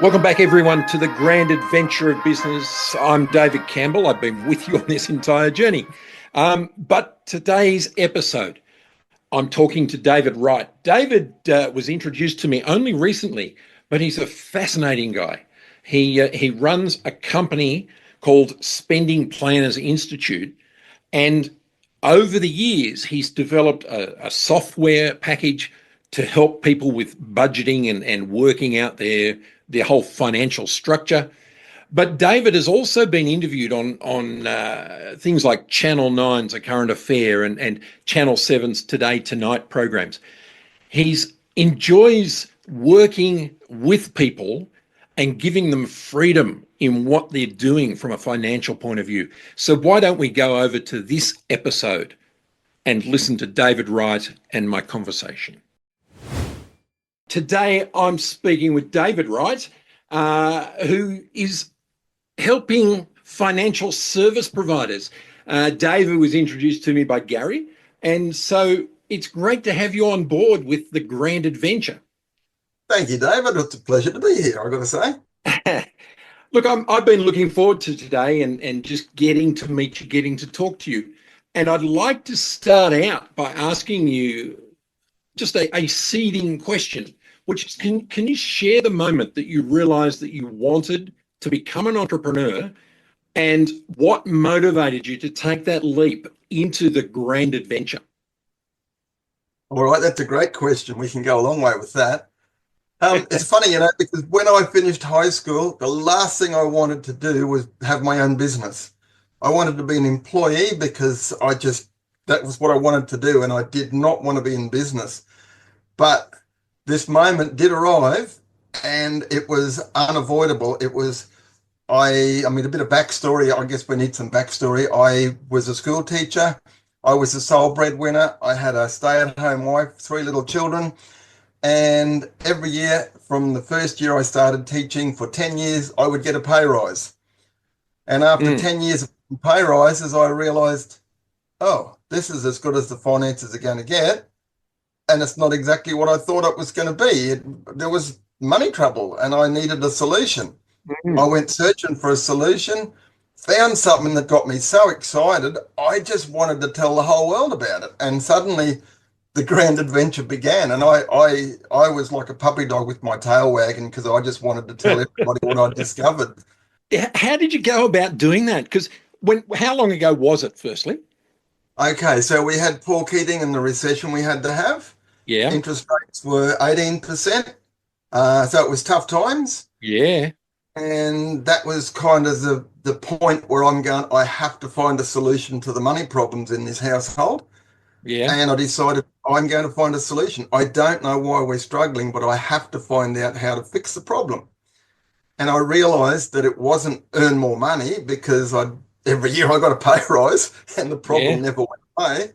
Welcome back, everyone, to the grand adventure of business. I'm David Campbell. I've been with you on this entire journey. But today's episode, I'm talking to David Wright. David was introduced to me only recently, but he's a fascinating guy. He runs a company called Spending Planners Institute, and over the years, he's developed a software package to help people with budgeting and working out their whole financial structure. But David has also been interviewed on things like Channel 9's A Current Affair and Channel 7's Today Tonight programs. He enjoys working with people and giving them freedom in what they're doing from a financial point of view. So why don't we go over to this episode and listen to David Wright and my conversation. Today, I'm speaking with David Wright, who is helping financial service providers. David was introduced to me by Gary, and so it's great to have you on board with the grand adventure. Thank you, David. It's a pleasure to be here, I've got to say. Look, I've been looking forward to today and just getting to meet you, getting to talk to you. And I'd like to start out by asking you just a seeding question, which is, can you share the moment that you realized that you wanted to become an entrepreneur and what motivated you to take that leap into the grand adventure? All right, that's a great question. We can go a long way with that. It's funny, because when I finished high school, the last thing I wanted to do was have my own business. I wanted to be an employee because that was what I wanted to do, and I did not want to be in business. But this moment did arrive, and it was unavoidable. It was, a bit of backstory. I guess we need some backstory. I was a school teacher. I was a sole breadwinner. I had a stay-at-home wife, 3 little children. And every year, from the first year I started teaching for 10 years, I would get a pay rise. And after 10 years of pay rises, I realized, oh, this is as good as the finances are going to get. And it's not exactly what I thought it was going to be. There was money trouble and I needed a solution. I went searching for a solution, found something that got me so excited, I just wanted to tell the whole world about it. And suddenly the grand adventure began. And I was like a puppy dog with my tail wagging because I just wanted to tell everybody what I discovered. How did you go about doing that? Because how long ago was it, firstly? Okay, so we had Paul Keating and the recession we had to have. Yeah. Interest rates were 18%. So it was tough times. Yeah. And that was kind of the point where I'm going, I have to find a solution to the money problems in this household. Yeah. And I decided I'm going to find a solution. I don't know why we're struggling, but I have to find out how to fix the problem. And I realized that it wasn't earn more money because every year I got a pay rise and the problem never went away.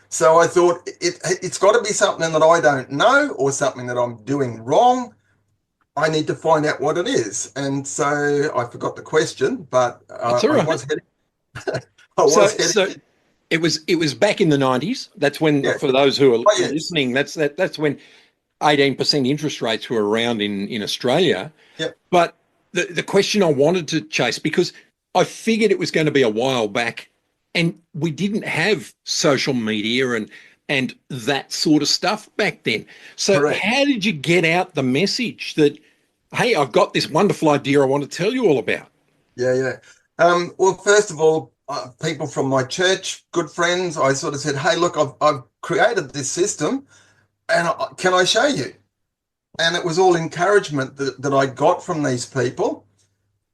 So I thought it's got to be something that I don't know or something that I'm doing wrong. I need to find out what it is. And so I forgot the question, but That's all right. I was heading. So it was back in the 90s. That's when, for those who are listening, that's when 18% interest rates were around in Australia. Yep. But the question I wanted to chase, because I figured it was going to be a while back and we didn't have social media and that sort of stuff back then. So Correct. How did you get out the message that, hey, I've got this wonderful idea I want to tell you all about? Yeah. Well, first of all, people from my church, good friends, I sort of said, hey, look, I've created this system and can I show you? And it was all encouragement that I got from these people.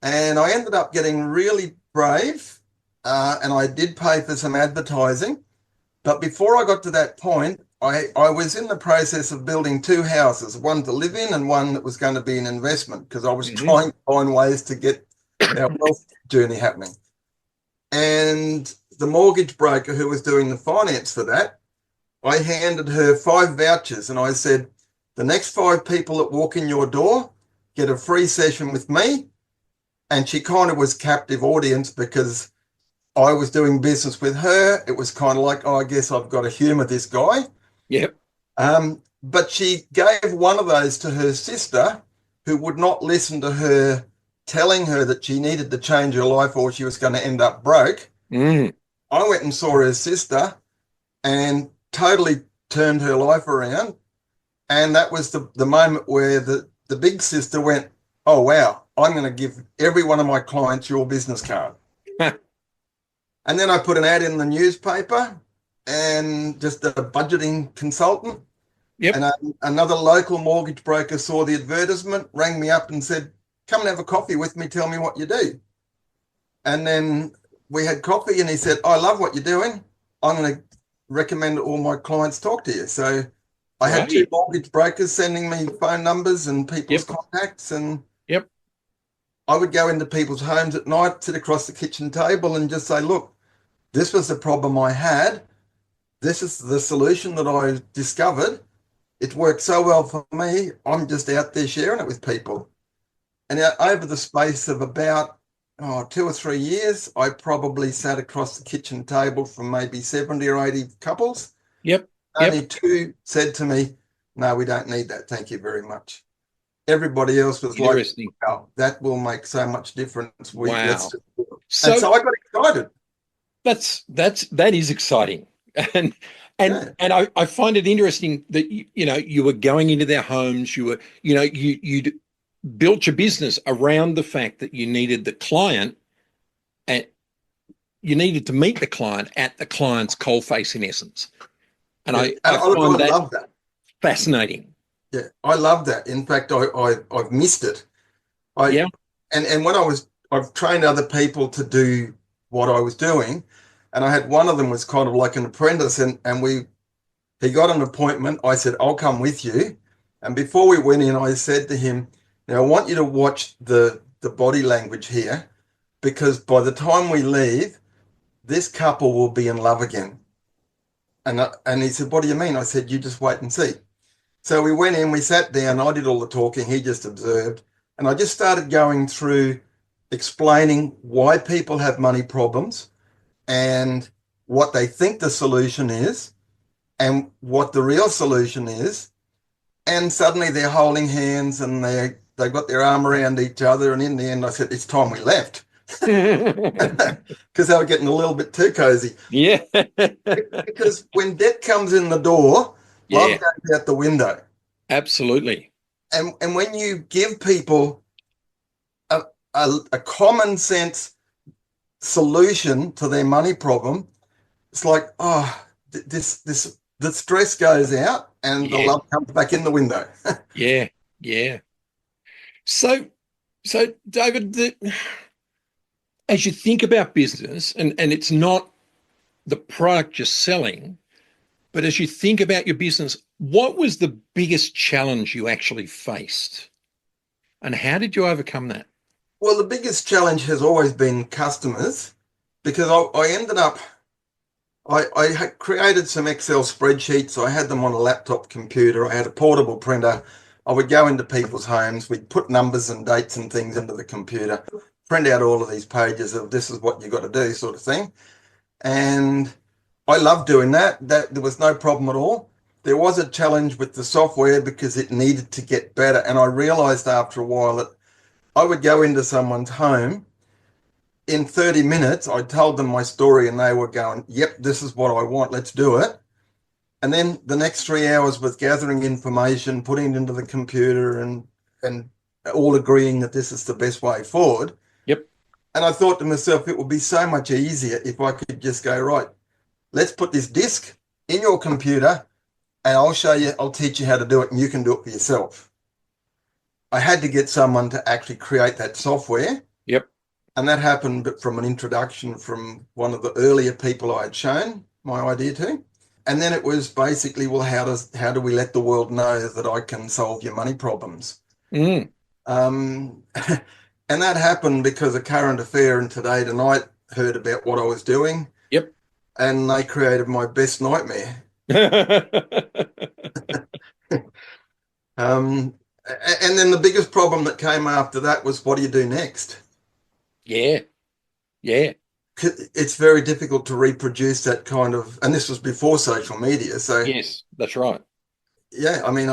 And I ended up getting really brave and I did pay for some advertising. But before I got to that point, I was in the process of building 2 houses, one to live in and one that was going to be an investment because I was trying to find ways to get our wealth journey happening. And the mortgage broker who was doing the finance for that, I handed her 5 vouchers and I said, the next 5 people that walk in your door get a free session with me. And she kind of was captive audience because I was doing business with her. It was kind of like, oh, I guess I've got to humor this guy. Yep. But she gave one of those to her sister who would not listen to her telling her that she needed to change her life or she was going to end up broke. Mm. I went and saw her sister and totally turned her life around. And that was the moment where the big sister went, oh, wow, I'm going to give every one of my clients your business card. And then I put an ad in the newspaper and just a budgeting consultant. Yep. And another local mortgage broker saw the advertisement, rang me up and said, come and have a coffee with me, tell me what you do. And then we had coffee and he said, I love what you're doing. I'm going to recommend all my clients talk to you. So I had 2 mortgage brokers sending me phone numbers and people's contacts. And I would go into people's homes at night, sit across the kitchen table and just say, look, this was the problem I had. This is the solution that I discovered. It worked so well for me. I'm just out there sharing it with people. And over the space of about 2 or 3 years, I probably sat across the kitchen table from maybe 70 or 80 couples. Only 2 said to me, no, we don't need that. Thank you very much. Everybody else was like, oh, that will make so much difference. Wow. So I got excited. That is exciting. And I find it interesting that you were going into their homes, you built your business around the fact that you needed the client and you needed to meet the client at the client's coalface in essence. And I find love that fascinating. Yeah, I love that. In fact, I've missed it. And when I've trained other people to do what I was doing, and I had one of them was kind of like an apprentice, and he got an appointment. I said, I'll come with you. And before we went in, I said to him, now I want you to watch the body language here, because by the time we leave, this couple will be in love again. And he said, what do you mean? I said, you just wait and see. So we went in, we sat down, I did all the talking, he just observed. And I just started going through explaining why people have money problems and what they think the solution is and what the real solution is. And suddenly they're holding hands and they got their arm around each other. And in the end, I said, it's time we left. Because they were getting a little bit too cozy. Yeah. Because when debt comes in the door, love goes out the window. Absolutely. And when you give people a common sense solution to their money problem, it's like, the stress goes out and the love comes back in the window. Yeah. So David, as you think about business, and it's not the product you're selling, but as you think about your business, what was the biggest challenge you actually faced? And how did you overcome that? Well, the biggest challenge has always been customers, because I ended up, I had created some Excel spreadsheets. I had them on a laptop computer. I had a portable printer. I would go into people's homes. We'd put numbers and dates and things into the computer, print out all of these pages of this is what you got to do sort of thing. And I loved doing that. There was no problem at all. There was a challenge with the software because it needed to get better. And I realized after a while that I would go into someone's home. In 30 minutes, I told them my story and they were going, yep, this is what I want. Let's do it. And then the next 3 hours was gathering information, putting it into the computer and all agreeing that this is the best way forward. Yep. And I thought to myself, it would be so much easier if I could just go, right, let's put this disk in your computer and I'll teach you how to do it and you can do it for yourself. I had to get someone to actually create that software. Yep. And that happened from an introduction from one of the earlier people I had shown my idea to. And then it was basically, well, how do we let the world know that I can solve your money problems? Mm. And that happened because a current affair in Today Tonight heard about what I was doing. Yep. And they created my best nightmare. And then the biggest problem that came after that was, what do you do next? Yeah. It's very difficult to reproduce that kind of, and this was before social media. So yes, that's right. Yeah, I mean,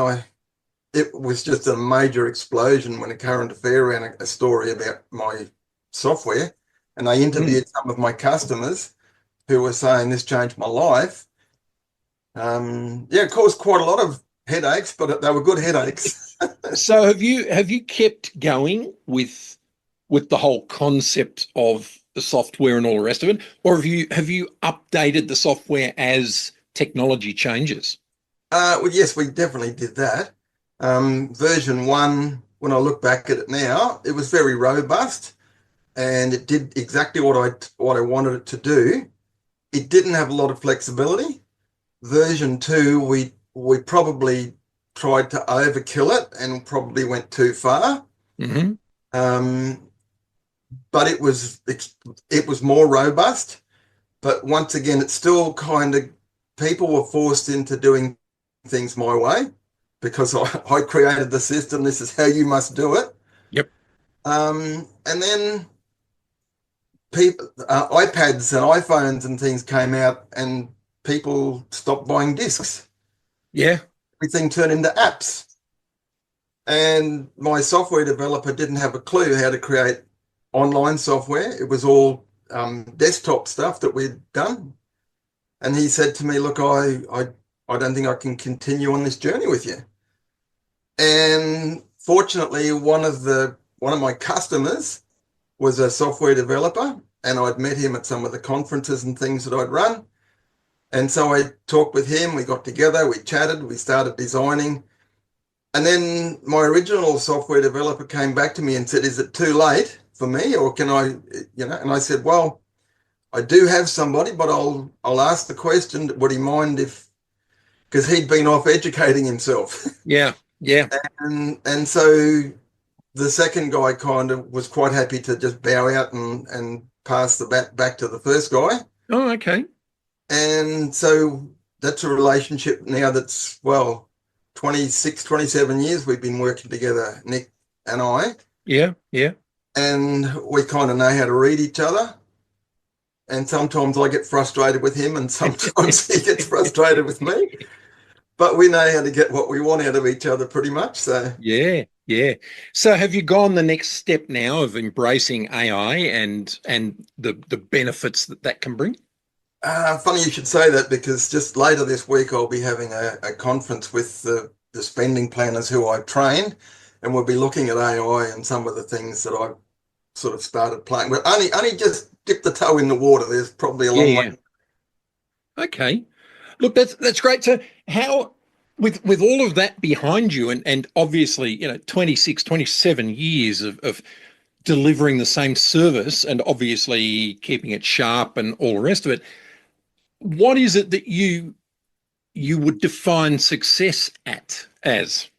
it was just a major explosion when a current affair ran a story about my software, and I interviewed some of my customers who were saying this changed my life. Yeah, it caused quite a lot of headaches, but they were good headaches. So have you kept going with the whole concept of the software and all the rest of it, or have you updated the software as technology changes? Well, yes, we definitely did that. Version one, when I look back at it now, it was very robust and it did exactly what I wanted it to do. It didn't have a lot of flexibility. Version two, we probably tried to overkill it and probably went too far. Mm-hmm. Um, but it was more robust. But once again, it's still kind of people were forced into doing things my way because I created the system. This is how you must do it. Yep. And then people, iPads and iPhones and things came out, and people stopped buying discs. Yeah. Everything turned into apps. And my software developer didn't have a clue how to create online software. It was all desktop stuff that we'd done. And he said to me, look, I don't think I can continue on this journey with you. And fortunately, one of my customers was a software developer, and I'd met him at some of the conferences and things that I'd run. And so I talked with him, we got together, we chatted, we started designing. And then my original software developer came back to me and said, is it too late for me, or can I, and I said, well, I do have somebody, but I'll ask the question, would he mind if, because he'd been off educating himself. Yeah. Yeah. And so the second guy kind of was quite happy to just bow out and pass the bat back to the first guy. Oh, okay. And so that's a relationship now that's, well, 26, 27 years we've been working together, Nick and I. Yeah. Yeah. And we kind of know how to read each other. And sometimes I get frustrated with him and sometimes he gets frustrated with me. But we know how to get what we want out of each other pretty much. So Yeah. Yeah. So have you gone the next step now of embracing AI and the benefits that can bring? funny you should say that, because just later this week I'll be having a conference with the spending planners who I train, and we'll be looking at AI and some of the things that I've sort of started playing with. Only just dipped the toe in the water. There's probably a Yeah. long Yeah. way. Okay. Look, that's great. So how with all of that behind you and obviously, 26, 27 years of delivering the same service and obviously keeping it sharp and all the rest of it, what is it that you would define success as?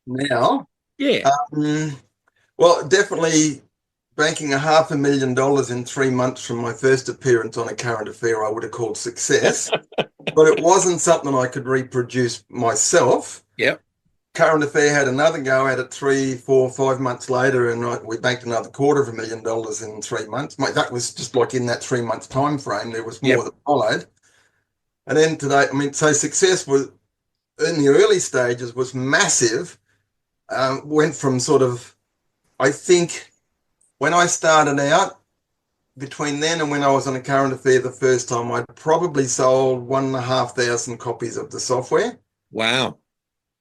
Now, Yeah. um, well, definitely banking $500,000 in 3 months from my first appearance on a current affair, I would have called success. But it wasn't something I could reproduce myself. Yep. Current affair had another go at it 3, 4, 5 months later, and we banked another $250,000 in 3 months. That was just like in that 3 month time frame. There was more Yep. that followed. And then today, so success was in the early stages was massive. Went from sort of, I think, when I started out, between then and when I was on a current affair the first time, I'd probably sold 1,500 copies of the software. Wow.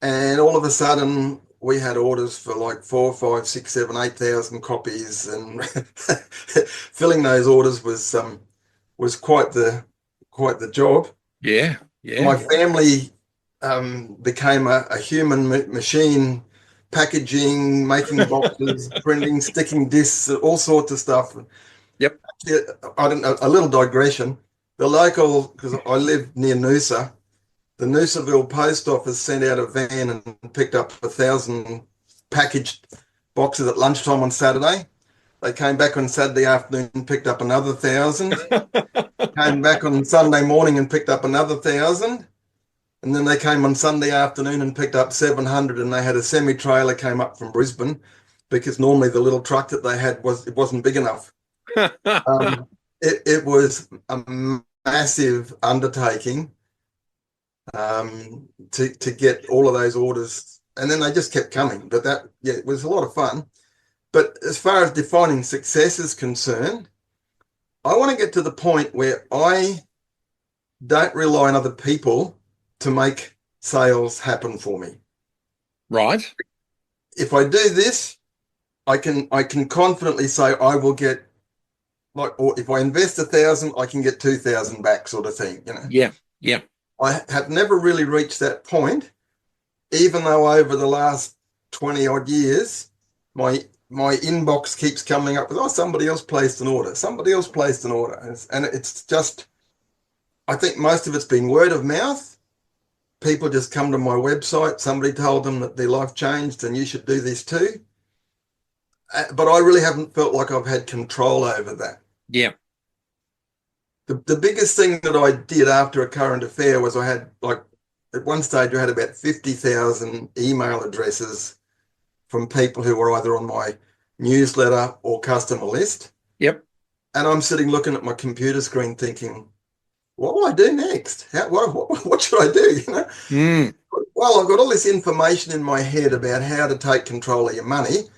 And all of a sudden, we had orders for like 4, 5, 6, 7, 8,000 copies, and filling those orders was quite the job. Yeah. Yeah. My family became a human machine, packaging, making boxes, printing, sticking discs, all sorts of stuff. Yep. Yeah, I don't know, a little digression. The local, because I live near Noosa, the Noosaville post office sent out a van and picked up 1,000 packaged boxes at lunchtime on Saturday. They came back on Saturday afternoon and picked up another 1,000. Came back on Sunday morning and picked up another 1,000. And then they came on Sunday afternoon and picked up 700. And they had a semi-trailer came up from Brisbane, because normally the little truck that they had wasn't big enough. It was a massive undertaking to get all of those orders and then they just kept coming. But it was a lot of fun. But as far as defining success is concerned, I want to get to the point where I don't rely on other people to make sales happen for me. Right. If I do this, I can confidently say I will get, like, or if I invest 1,000, I can get 2,000 back, sort of thing. Yeah. Yeah. I have never really reached that point, even though over the last 20 odd years, my inbox keeps coming up with, oh, somebody else placed an order. Somebody else placed an order. And it's just, I think most of it's been word of mouth. People just come to my website. Somebody told them that their life changed and you should do this too. But I really haven't felt like I've had control over that. Yeah. The biggest thing that I did after a current affair was I had, like, at one stage I had about 50,000 email addresses from people who were either on my newsletter or customer list. Yep. And I'm sitting looking at my computer screen thinking, what will I do next? What should I do? Well, I've got all this information in my head about how to take control of your money.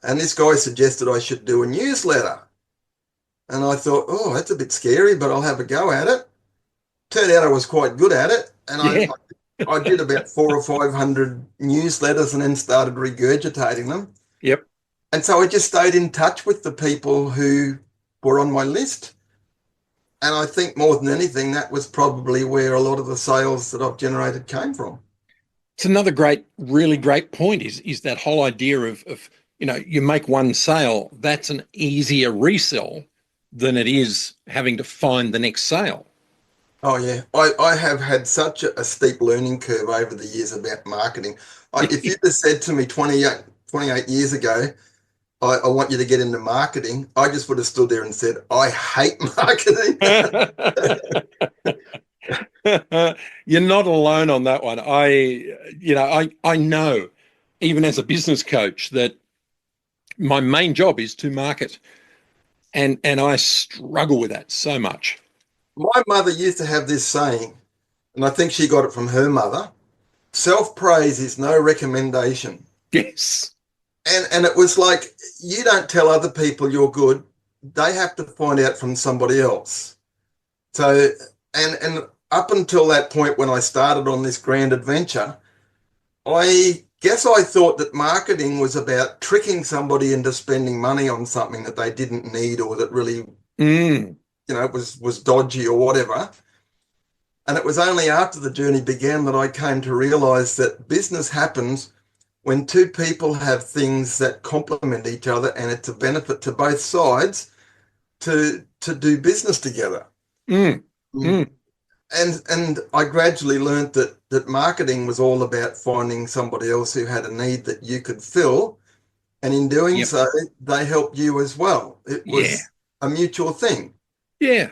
And this guy suggested I should do a newsletter. And I thought, oh, that's a bit scary, but I'll have a go at it. Turned out I was quite good at it. And I did about 400 or 500 newsletters and then started regurgitating them. Yep. And so I just stayed in touch with the people who were on my list. And I think more than anything, that was probably where a lot of the sales that I've generated came from. It's another really great point is that whole idea of you make one sale, that's an easier resell than it is having to find the next sale. Oh, yeah. I have had such a steep learning curve over the years about marketing. If you just said to me 28 years ago, I want you to get into marketing, I just would have stood there and said, I hate marketing. You're not alone on that one. I know, even as a business coach, that my main job is to market. And I struggle with that so much. My mother used to have this saying, and I think she got it from her mother: self-praise is no recommendation. Yes. And it was like, you don't tell other people you're good. They have to find out from somebody else. So, and up until that point when I started on this grand adventure, I guess I thought that marketing was about tricking somebody into spending money on something that they didn't need or that really, was dodgy or whatever. And it was only after the journey began that I came to realize that business happens when two people have things that complement each other, and it's a benefit to both sides to do business together. And I gradually learned that marketing was all about finding somebody else who had a need that you could fill, and in doing so, they helped you as well. It was a mutual thing. Yeah.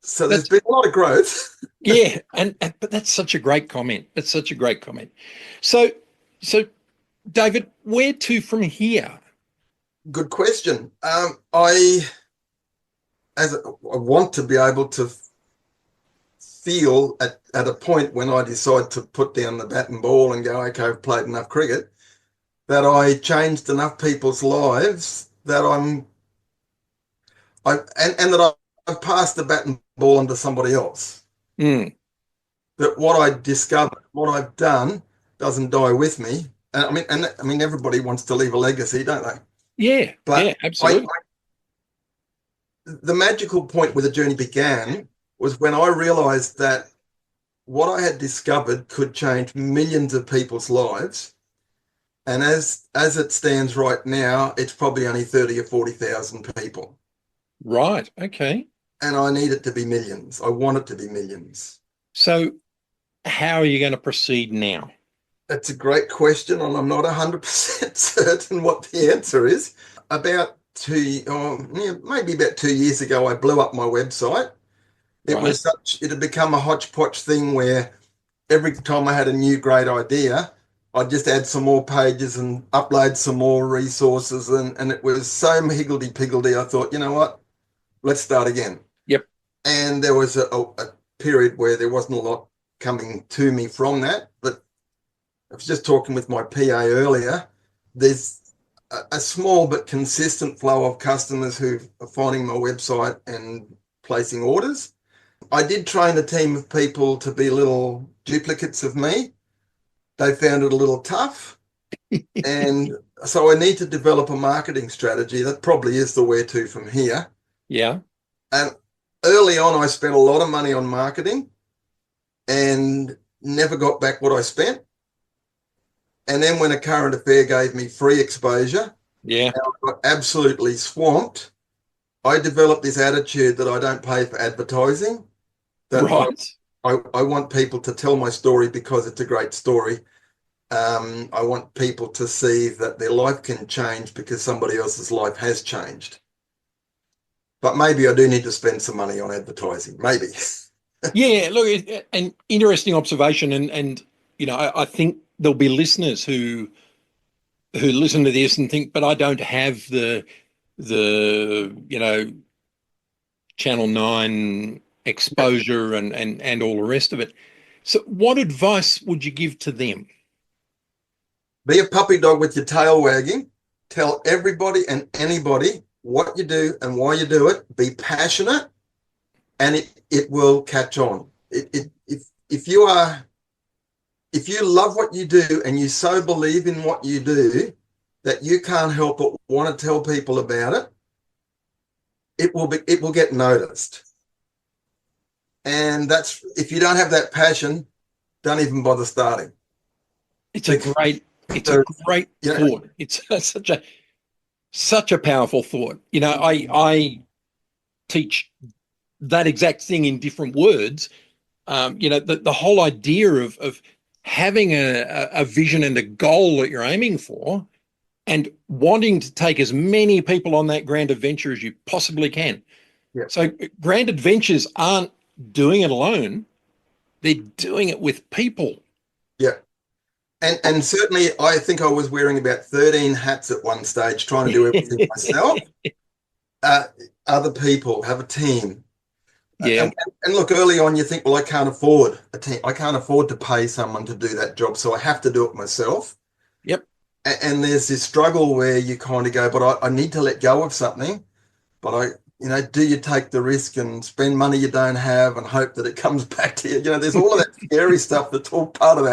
So there's been a lot of growth. Yeah, but that's such a great comment. It's such a great comment. So David, where to from here? Good question. I want to be able to feel at a point when I decide to put down the bat and ball and go, okay, I've played enough cricket, that I changed enough people's lives that I've passed the bat and ball on to somebody else. That what I discovered, what I've done, doesn't die with me. I mean, everybody wants to leave a legacy, don't they? Yeah, but absolutely. The magical point where the journey began was when I realized that what I had discovered could change millions of people's lives. And as it stands right now, it's probably only 30 or 40,000 people. Right. Okay. And I need it to be millions. I want it to be millions. So how are you going to proceed now? That's a great question, and I'm not 100% certain what the answer is. Maybe about 2 years ago, I blew up my website. It had become a hodgepodge thing where every time I had a new great idea, I'd just add some more pages and upload some more resources, and it was so higgledy-piggledy. I thought, you know what, let's start again. Yep. And there was a period where there wasn't a lot coming to me from that, but I was just talking with my PA earlier. There's a small but consistent flow of customers who are finding my website and placing orders. I did train a team of people to be little duplicates of me. They found it a little tough. And so I need to develop a marketing strategy. That probably is the where to from here. Yeah. And early on, I spent a lot of money on marketing and never got back what I spent. And then when a current affair gave me free exposure, Yeah. and I got absolutely swamped, I developed this attitude that I don't pay for advertising, that Right. I want people to tell my story because it's a great story. I want people to see that their life can change because somebody else's life has changed. But maybe I do need to spend some money on advertising. Maybe. Yeah. Look, an interesting observation, and I think there'll be listeners who listen to this and think, but I don't have the Channel 9 exposure and all the rest of it. So what advice would you give to them? Be a puppy dog with your tail wagging. Tell everybody and anybody what you do and why you do it. Be passionate, and it will catch on. If you love what you do and you so believe in what you do that you can't help but want to tell people about it, it will get noticed. And that's, if you don't have that passion, don't even bother starting. It's a great thought. It's such a powerful thought. I teach that exact thing in different words. The whole idea of having a vision and a goal that you're aiming for and wanting to take as many people on that grand adventure as you possibly can. Yeah. So grand adventures aren't doing it alone. They're doing it with people. Yeah. And certainly I think I was wearing about 13 hats at one stage, trying to do everything myself. Other people have a team. Yeah. And look, early on, you think, well, I can't afford a team. I can't afford to pay someone to do that job, so I have to do it myself. Yep. And there's this struggle where you kind of go, but I need to let go of something. But do you take the risk and spend money you don't have and hope that it comes back to you? There's all of that scary stuff that's all part of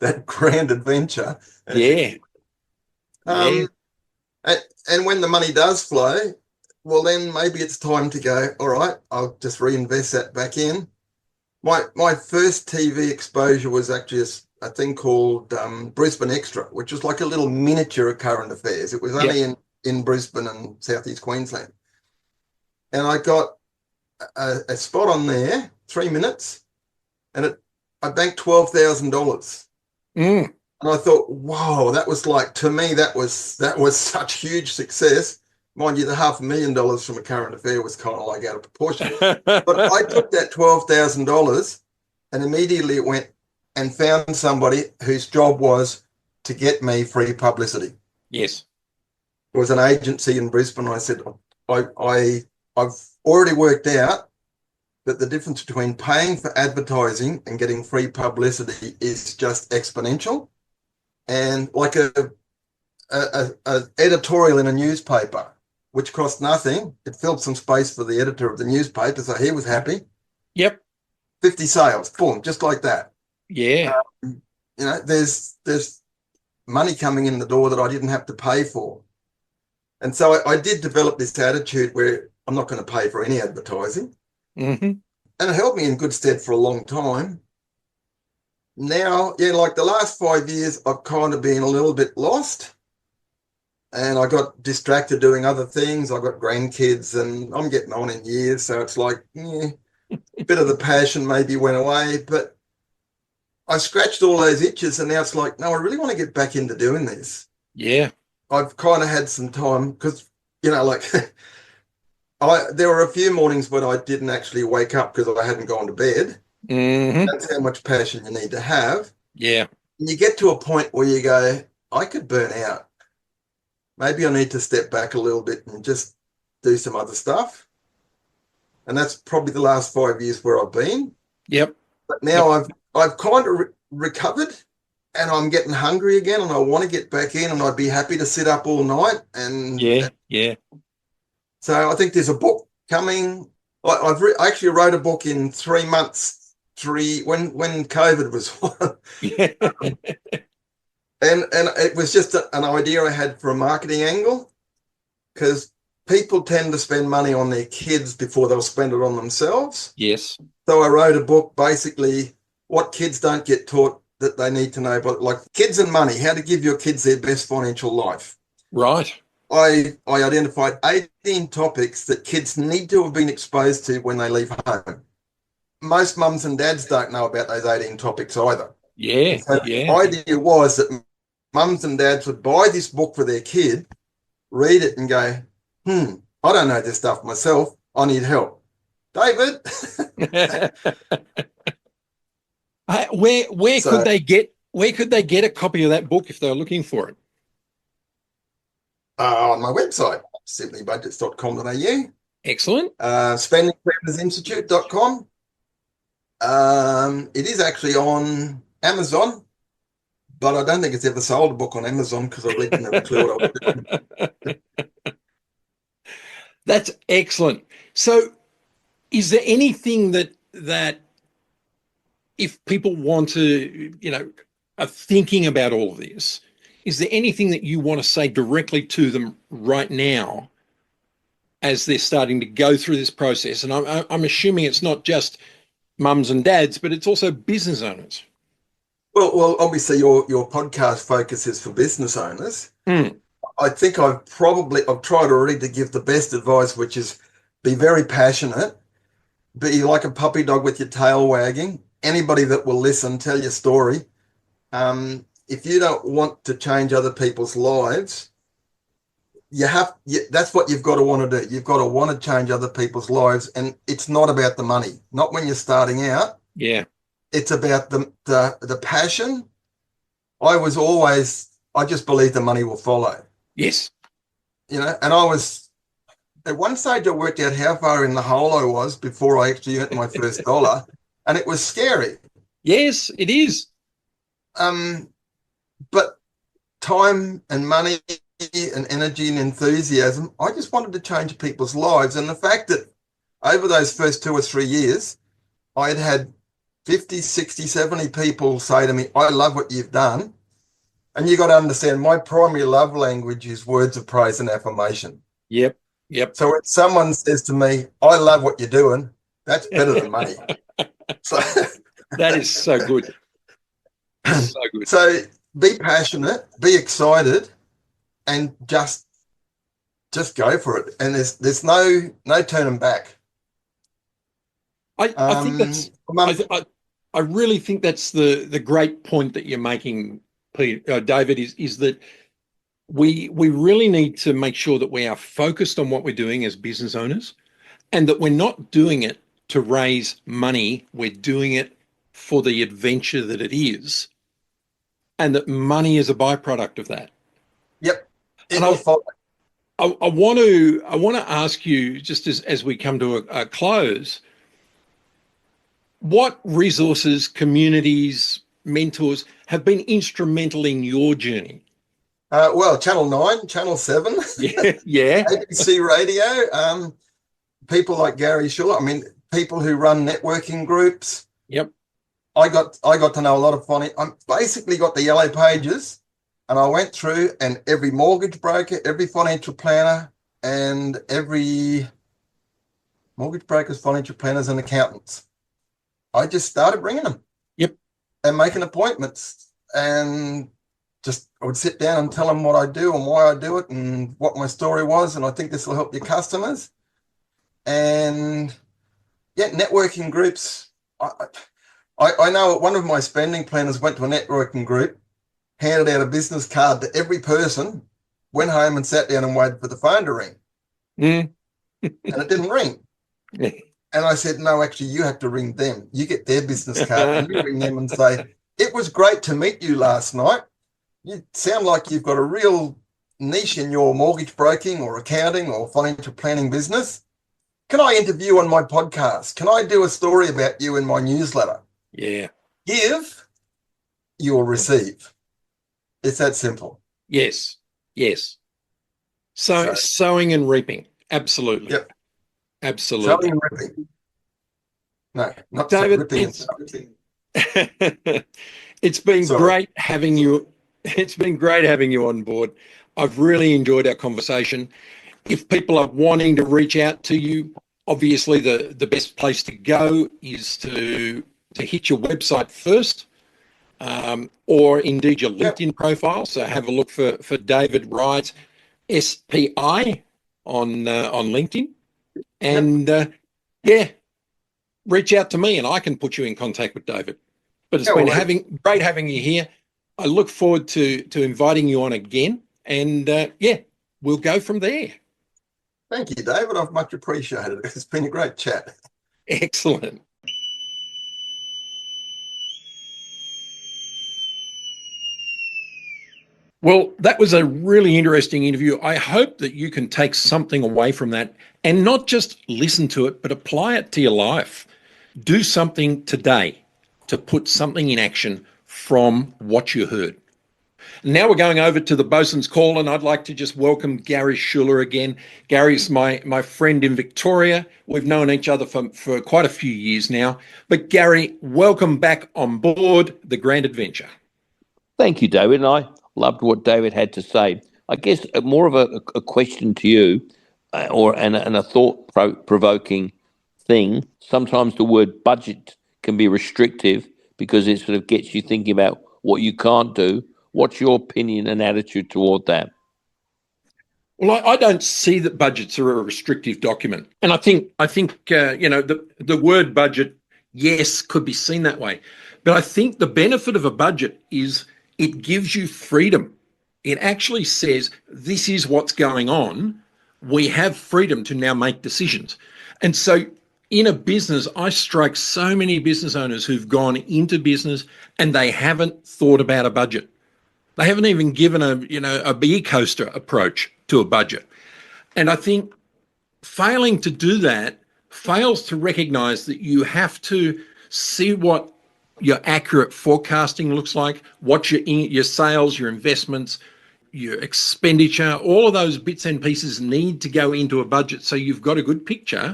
that grand adventure. Yeah. And when the money does flow, well, then maybe it's time to go, all right, I'll just reinvest that back in. My first TV exposure was actually a thing called Brisbane Extra, which was like a little miniature of current affairs. It was only in Brisbane and Southeast Queensland. And I got a spot on there, 3 minutes, and I banked $12,000. Mm. And I thought, whoa, that was like, to me, that was such huge success. Mind you, the $500,000 from a current affair was kind of like out of proportion. But I took that $12,000 and immediately went and found somebody whose job was to get me free publicity. Yes. It was an agency in Brisbane. I said, I've already worked out that the difference between paying for advertising and getting free publicity is just exponential. And like a editorial in a newspaper, which cost nothing, it filled some space for the editor of the newspaper, so he was happy. Yep. 50 sales, boom, just like that. Yeah. There's money coming in the door that I didn't have to pay for. And so I did develop this attitude where I'm not going to pay for any advertising. Mm-hmm. And it held me in good stead for a long time. Now, like the last 5 years, I've kind of been a little bit lost. And I got distracted doing other things. I got grandkids and I'm getting on in years. So it's like, a bit of the passion maybe went away. But I scratched all those itches and now it's like, no, I really want to get back into doing this. Yeah. I've kind of had some time because, like there were a few mornings when I didn't actually wake up because I hadn't gone to bed. Mm-hmm. That's how much passion you need to have. Yeah. And you get to a point where you go, I could burn out. Maybe I need to step back a little bit and just do some other stuff. And that's probably the last 5 years where I've been. Yep. But now I've kind of recovered and I'm getting hungry again and I want to get back in and I'd be happy to sit up all night. Yeah. So I think there's a book coming. I actually wrote a book in 3 months, when COVID was on. Yeah. And it was just an idea I had for a marketing angle, because people tend to spend money on their kids before they'll spend it on themselves. Yes. So I wrote a book, basically what kids don't get taught that they need to know, but like kids and money, how to give your kids their best financial life. Right. I identified 18 topics that kids need to have been exposed to when they leave home. Most mums and dads don't know about those 18 topics either. Yeah. So Yeah. the idea was that mums and dads would buy this book for their kid, read it and go, I don't know this stuff myself. I need help. David. Where So, could they get a copy of that book if they were looking for it? on my website, simplybudgets.com.au, Excellent. spendingcreatorsinstitute.com. It is actually on Amazon, but I don't think it's ever sold a book on Amazon because I really didn't have a clue what I was doing. That's excellent. So is there anything that if people want to, are thinking about all of this, is there anything that you want to say directly to them right now as they're starting to go through this process? And I'm assuming it's not just mums and dads, but it's also business owners. Well, obviously your podcast focus is for business owners. Mm. I think I've tried already to give the best advice, which is be very passionate, be like a puppy dog with your tail wagging. Anybody that will listen, tell your story. If you don't want to change other people's lives, that's what you've got to want to do. You've got to want to change other people's lives, and it's not about the money. Not when you're starting out. Yeah. It's about the passion. I just believe the money will follow. Yes. And at one stage I worked out how far in the hole I was before I actually earned my first dollar, and it was scary. Yes, it is. But time and money and energy and enthusiasm, I just wanted to change people's lives. And the fact that over those first 2 or 3 years, I had 50, 60, 70 people say to me, I love what you've done. And you got to understand, my primary love language is words of praise and affirmation. Yep. So when someone says to me, I love what you're doing, that's better than money. So that is so good. So good. So be passionate, be excited, and just go for it. And there's no turning back. I think that's I really think that's the great point that you're making, David, is that we really need to make sure that we are focused on what we're doing as business owners, and that we're not doing it to raise money. We're doing it for the adventure that it is, and that money is a byproduct of that. Yep. And I want to ask you, just as we come to a close, what resources, communities, mentors have been instrumental in your journey? Well, Channel 9, Channel 7, yeah. ABC Radio, people like Gary Schuller. I mean, people who run networking groups. Yep. I got to know a lot of funny. I basically got the yellow pages, and I went through, and every mortgage broker, every financial planner, and every mortgage brokers, financial planners, and accountants. I just started bringing them. Yep. And making appointments, and I would sit down and tell them what I do and why I do it and what my story was. And I think this will help your customers. And yeah, networking groups. I know one of my spending planners went to a networking group, handed out a business card to every person, went home and sat down and waited for the phone to ring. And it didn't ring. And I said, no, actually, you have to ring them. You get their business card and you ring them and say, it was great to meet you last night. You sound like you've got a real niche in your mortgage broking or accounting or financial planning business. Can I interview you on my podcast? Can I do a story about you in my newsletter? Yeah. Give you will receive. It's that simple. Yes. Yes. So sowing and reaping. Absolutely. Yep. Absolutely. Sowing and reaping. No, not David, ripping and sowing. it's been Sorry. great having you. It's been great having you on board. I've really enjoyed our conversation. If people are wanting to reach out to you, obviously the best place to go is to hit your website first, or indeed your LinkedIn profile. So have a look for David Wright, SPI on LinkedIn, and reach out to me and I can put you in contact with David. But it's been great having you here. I look forward to inviting you on again, and we'll go from there. Thank you, David. I've much appreciated it. It's been a great chat. Excellent. Well, that was a really interesting interview. I hope that you can take something away from that and not just listen to it, but apply it to your life. Do something today to put something in action from what you heard. Now we're going over to the Bosun's Call, and I'd like to just welcome Gary Schuler again. Gary's my friend in Victoria. We've known each other for quite a few years now. But Gary, welcome back on board the Grand Adventure. Thank you, David. And I loved what David had to say. I guess more of a question to you, and a thought-provoking thing. Sometimes the word budget can be restrictive because it sort of gets you thinking about what you can't do. What's your opinion and attitude toward that? Well, I don't see that budgets are a restrictive document. And I think the word budget, yes, could be seen that way. But I think the benefit of a budget is it gives you freedom. It actually says, this is what's going on. We have freedom to now make decisions. And so in a business, I strike so many business owners who've gone into business and they haven't thought about a budget. They haven't even given a beer coaster approach to a budget. And I think failing to do that fails to recognize that you have to see what your accurate forecasting looks like, what your sales, your investments, your expenditure, all of those bits and pieces need to go into a budget so you've got a good picture.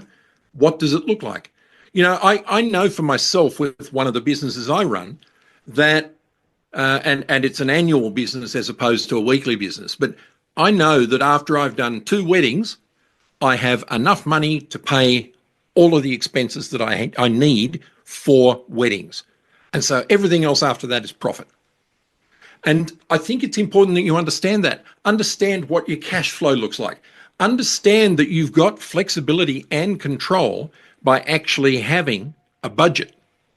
What does it look like? I know for myself with one of the businesses I run that and it's an annual business as opposed to a weekly business. But I know that after I've done 2 weddings, I have enough money to pay all of the expenses that I need for weddings. And so everything else after that is profit. And I think it's important that you understand that. Understand what your cash flow looks like. Understand that you've got flexibility and control by actually having a budget.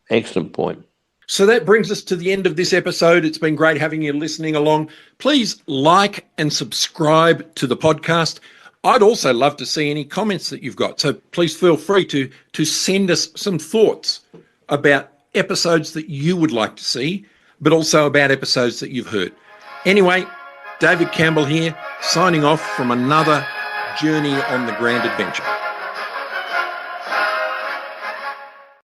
Excellent point. So that brings us to the end of this episode. It's been great having you listening along. Please like and subscribe to the podcast. I'd also love to see any comments that you've got. So please feel free to send us some thoughts about episodes that you would like to see, but also about episodes that you've heard. Anyway, David Campbell here, signing off from another journey on the Grand Adventure.